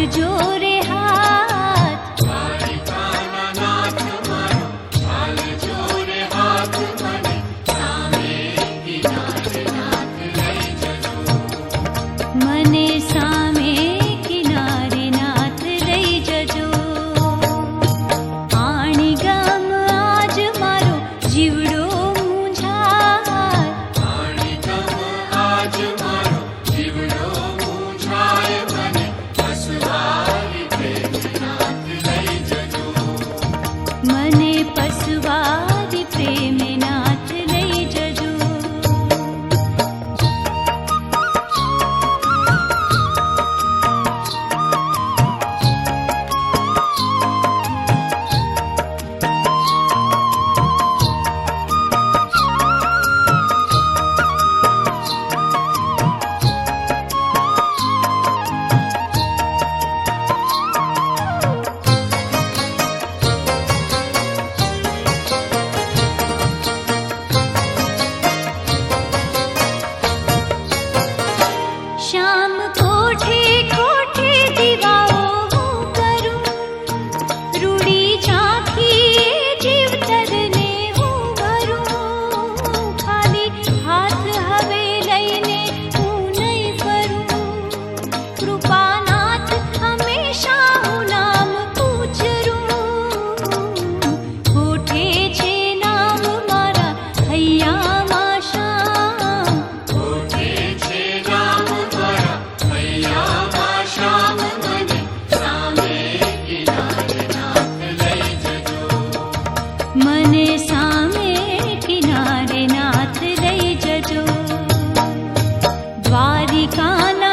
જોરે હાથ દ્વારિકાના નાથ મારો હાલ જોરે હાથ મને સામે કિનારે નાથ લઈ જજો મને સામે કિનારે નાથ લઈ જજો આણી ગામ આજ મારો જીવડો મૂંઝાય આણી ગમ આજ મારો જીવડો મૂંઝાય મને પસવારી પ્રેમ નાથ લઈ જજો મને પસવારી પ્રેમ નાથ લઈ જજો श्याम कोठे कोठे दीवाओ હું કરું રૂડી ચાખી જીવતરને હું ભરું ખાલી હાથ હવે લઈને હું નહીં ફરું કૃપાનાથ હંમેશા હું નામ પૂછરું કોઠે છે નામ મારા હૈયામાં શ્યામ કોઠે છે નામ મારા હૈયામાં શ્યામ મને સામે કિનારે નાથ લઈ જજો મને સામે કિનારે નાથ લઈ જજો દ્વારિકાના